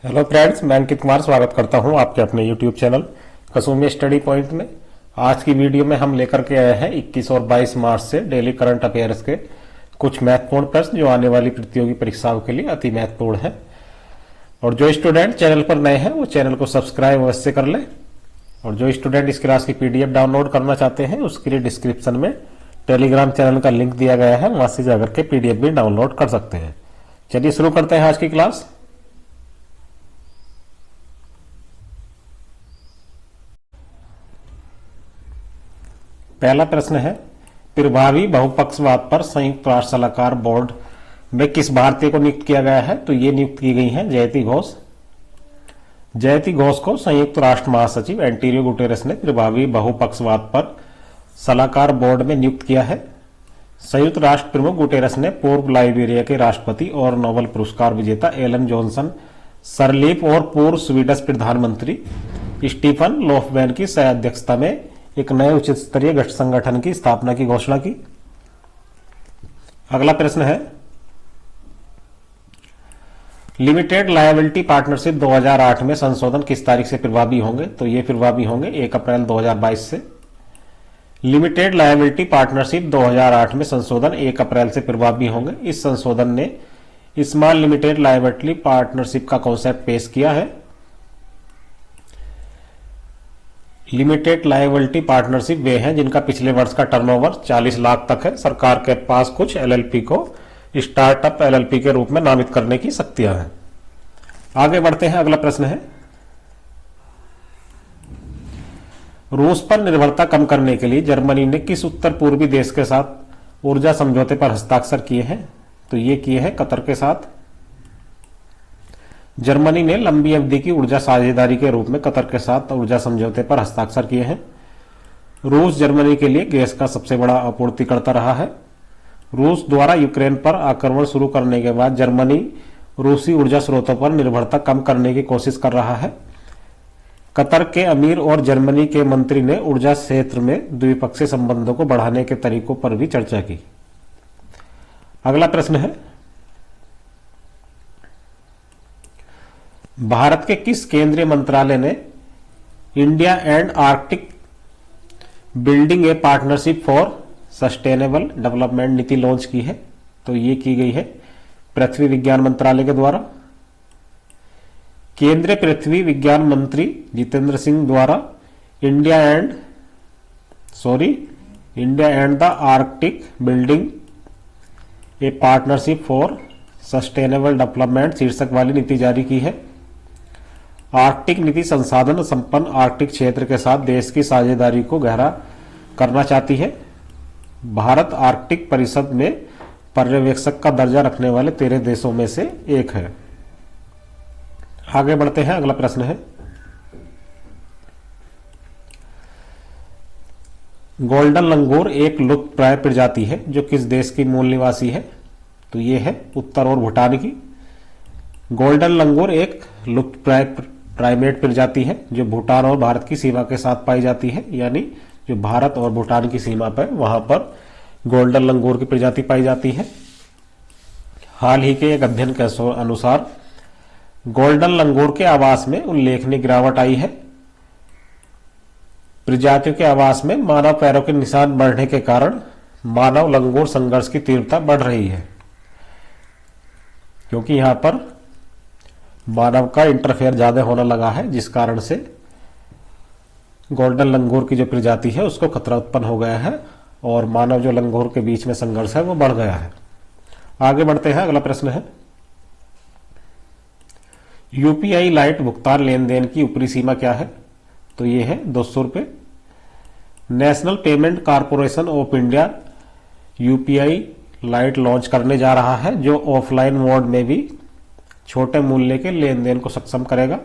Hello friends, मैं अंकित कुमार स्वागत करता हूं आपके अपने YouTube चैनल कसौमी स्टडी पॉइंट में। आज की वीडियो में हम लेकर के आए हैं 21 और 22 मार्च से डेली करंट अफेयर्स के कुछ महत्वपूर्ण प्रश्न जो आने वाली प्रतियोगी परीक्षाओं के लिए अति महत्वपूर्ण हैं। और जो स्टूडेंट चैनल पर नए हैं वो चैनल को सब्सक्राइब अवश्य कर लें। और जो स्टूडेंट इस क्लास की PDF डाउनलोड करना चाहते हैं उसके लिए डिस्क्रिप्शन में टेलीग्राम चैनल का लिंक दिया गया है, वहां से जाकर के PDF भी डाउनलोड कर सकते हैं। चलिए शुरू करते हैं आज की क्लास। पहला प्रश्न है, प्रभावी बहुपक्षवाद पर संयुक्त राष्ट्र सलाहकार बोर्ड में किस भारतीय को नियुक्त किया गया है? तो ये नियुक्त की गई हैं जयति घोष। जयति घोष को संयुक्त राष्ट्र महासचिव एंटोनियो गुटेरेस ने प्रभावी बहुपक्षवाद पर सलाहकार बोर्ड में नियुक्त किया है। संयुक्त राष्ट्र प्रमुख गुटेरेस ने पूर्व लाइबेरिया के राष्ट्रपति और नोबेल पुरस्कार विजेता एलन जॉनसन सरलीफ और पूर्व स्वीडिश प्रधानमंत्री स्टीफन लोफवेन की सह अध्यक्षता में एक नए उच्च स्तरीय संगठन की स्थापना की घोषणा की। अगला प्रश्न है, लिमिटेड लायबिलिटी पार्टनरशिप 2008 में संशोधन किस तारीख से प्रभावी होंगे? तो ये प्रभावी होंगे 1 अप्रैल 2022 से। लिमिटेड लायबिलिटी पार्टनरशिप 2008 में संशोधन 1 अप्रैल से प्रभावी होंगे। इस संशोधन ने स्मॉल लिमिटेड लायबिलिटी पार्टनरशिप का कॉन्सेप्ट पेश किया है। लिमिटेड लायबिलिटी पार्टनरशिप वे हैं जिनका पिछले वर्ष का टर्नओवर 40 लाख तक है। सरकार के पास कुछ LLP को स्टार्टअप LLP के रूप में नामित करने की शक्तियां हैं। आगे बढ़ते हैं। अगला प्रश्न है, रूस पर निर्भरता कम करने के लिए जर्मनी ने किस उत्तर पूर्वी देश के साथ ऊर्जा समझौते पर हस्ताक्षर किए हैं? तो ये किए हैं कतर के साथ। जर्मनी ने लंबी अवधि की ऊर्जा साझेदारी के रूप में कतर के साथ ऊर्जा समझौते पर हस्ताक्षर किए हैं। रूस जर्मनी के लिए गैस का सबसे बड़ा आपूर्तिकर्ता रहा है। रूस द्वारा यूक्रेन पर आक्रमण शुरू करने के बाद जर्मनी रूसी ऊर्जा स्रोतों पर निर्भरता कम करने की कोशिश कर रहा है। कतर के अमीर और जर्मनी के मंत्री ने ऊर्जा क्षेत्र में द्विपक्षीय संबंधों को बढ़ाने के तरीकों पर भी चर्चा की। अगला प्रश्न है, भारत के किस केंद्रीय मंत्रालय ने India and Arctic building A partnership for sustainable development नीति लॉन्च की है? तो ये की गई है पृथ्वी विज्ञान मंत्रालय के द्वारा। केंद्रीय पृथ्वी विज्ञान मंत्री जितेंद्र सिंह द्वारा India and the Arctic building A partnership for sustainable development शीर्षक वाली नीति जारी की है। आर्कटिक नीति संसाधन संपन्न आर्कटिक क्षेत्र के साथ देश की साझेदारी को गहरा करना चाहती है। भारत आर्कटिक परिषद में पर्यवेक्षक का दर्जा रखने वाले 13 देशों में से एक है। आगे बढ़ते हैं। अगला प्रश्न है, गोल्डन लंगूर एक लुप्तप्राय प्रजाति है जो किस देश की मूल निवासी है? तो ये है उत्तर और भूटान की। गोल्डन लंगूर एक लुप्तप्राय प्राइमेट प्रजाति है जो भूटान और भारत की सीमा के साथ पाई जाती है। यानी जो भारत और भूटान की सीमा पर वहां पर गोल्डन लंगूर की प्रजाति पाई जाती है। हाल ही के एक अध्ययन के अनुसार गोल्डन लंगूर के आवास में उल्लेखनीय गिरावट आई है। प्रजातियों के आवास में मानव पैरों के निशान बढ़ने के कारण मानव लंगूर संघर्ष की तीव्रता बढ़ रही है, क्योंकि यहां पर मानव का इंटरफेयर ज्यादा होने लगा है, जिस कारण से गोल्डन लंगूर की जो प्रजाति है उसको खतरा उत्पन्न हो गया है और मानव जो लंगूर के बीच में संघर्ष है वो बढ़ गया है। आगे बढ़ते हैं। अगला प्रश्न है, UPI लाइट भुगतान लेन देन की ऊपरी सीमा क्या है? तो ये है 200 रुपए। National payment corporation of India UPI light launch करने जा रहा है जो ऑफलाइन मोड में भी छोटे मूल्य के लेन देन को सक्षम करेगा।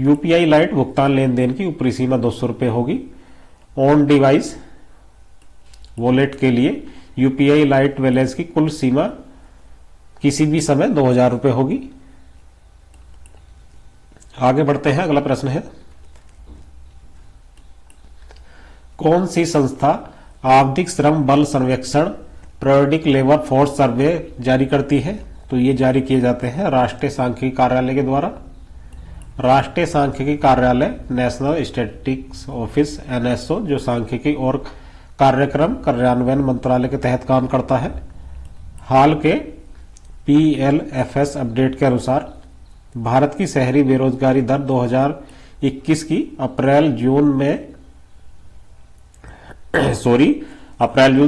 UPI लाइट भुगतान लेन देन की ऊपरी सीमा 200 रुपए होगी। ऑन डिवाइस वॉलेट के लिए UPI लाइट बैलेंस की कुल सीमा किसी भी समय 2000 रुपए होगी। आगे बढ़ते हैं। अगला प्रश्न है, कौन सी संस्था आवधिक श्रम बल सर्वेक्षण पीरियडिक लेबर फोर्स सर्वे जारी करती है? तो ये जारी किए जाते हैं राष्ट्रीय सांख्यिकी कार्यालय के द्वारा। राष्ट्रीय सांख्यिकी कार्यालय नेशनल स्टैटिस्टिक्स ऑफिस एनएसओ जो सांख्यिकी और कार्यक्रम कार्यान्वयन मंत्रालय के तहत काम करता है। हाल के पीएलएफएस अपडेट के अनुसार भारत की शहरी बेरोजगारी दर 2021 की अप्रैल जून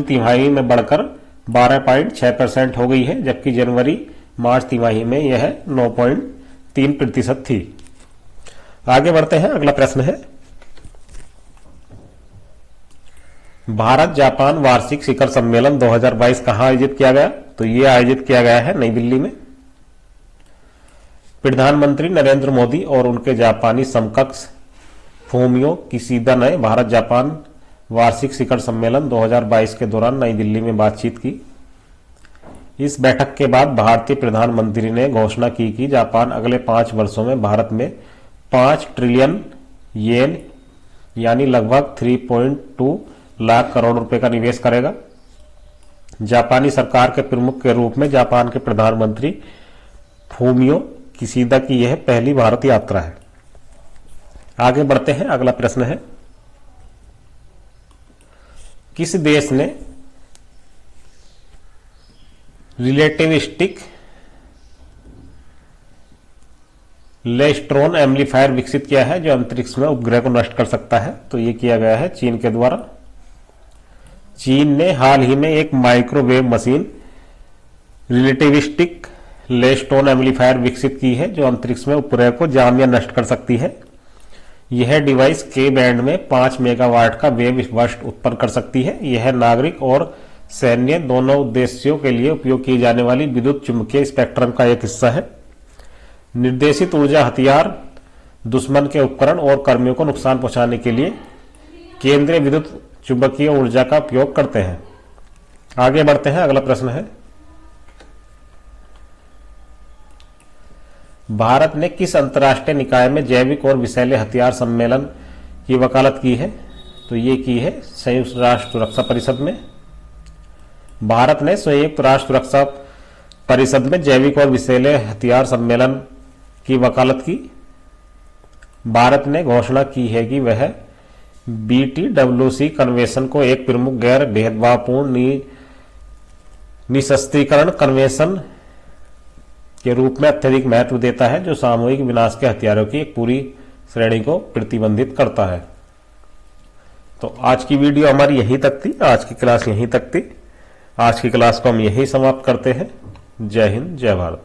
तिमाही में बढ़कर 12.6% हो गई है, जबकि जनवरी मार्च तिमाही में यह 9.3% थी। आगे बढ़ते हैं, अगला प्रश्न है भारत जापान वार्षिक शिखर सम्मेलन 2022 कहां आयोजित किया गया? तो यह आयोजित किया गया है नई दिल्ली में। प्रधानमंत्री नरेंद्र मोदी और उनके जापानी समकक्ष फूमियो किशिदा ने भारत जापान वार्षिक शिखर सम्मेलन 2022 के दौरान नई दिल्ली में बातचीत की। इस बैठक के बाद भारतीय प्रधानमंत्री ने घोषणा की कि जापान अगले 5 वर्षों में भारत में 5 ट्रिलियन येन यानी लगभग 3.2 लाख करोड़ रुपए का निवेश करेगा। जापानी सरकार के प्रमुख के रूप में जापान के प्रधानमंत्री फूमियो किशिदा की यह पहली भारत यात्रा है। आगे बढ़ते हैं, अगला प्रश्न है किस देश ने रिलेटिविस्टिक लेस्ट्रॉन एम्पलीफायर विकसित किया है जो अंतरिक्ष में उपग्रह को नष्ट कर सकता है? तो यह किया गया है चीन के द्वारा। चीन ने हाल ही में एक माइक्रोवेव मशीन रिलेटिविस्टिक लेस्ट्रॉन एम्पलीफायर विकसित की है जो अंतरिक्ष में उपग्रह को जाम या नष्ट कर सकती है। यह डिवाइस के बैंड में 5 मेगावाट का वेव बर्स्ट उत्पन्न कर सकती है। यह नागरिक और सैन्य दोनों उद्देश्यों के लिए उपयोग की जाने वाली विद्युत चुंबकीय स्पेक्ट्रम का एक हिस्सा है। निर्देशित ऊर्जा हथियार दुश्मन के उपकरण और कर्मियों को नुकसान पहुंचाने के लिए केंद्रीय विद्युत चुंबकीय ऊर्जा का उपयोग करते हैं। आगे बढ़ते हैं, अगला प्रश्न है भारत ने किस अंतर्राष्ट्रीय निकाय में जैविक और विषैले हथियार सम्मेलन की वकालत की है? तो ये की है संयुक्त राष्ट्र सुरक्षा परिषद में। भारत ने संयुक्त राष्ट्र सुरक्षा परिषद में जैविक और विषैले हथियार सम्मेलन की वकालत की। भारत ने घोषणा की है कि वह BTWC कन्वेंशन को एक प्रमुख गैर भेदभावपूर्ण निशस्त्रीकरण कन्वेंशन के रूप में अत्यधिक महत्व देता है जो सामूहिक विनाश के हथियारों की एक पूरी श्रेणी को प्रतिबंधित करता है। तो आज की वीडियो हमारी यहीं तक थी, आज की क्लास यहीं तक थी। आज की क्लास को हम यहीं समाप्त करते हैं। जय हिंद, जय भारत।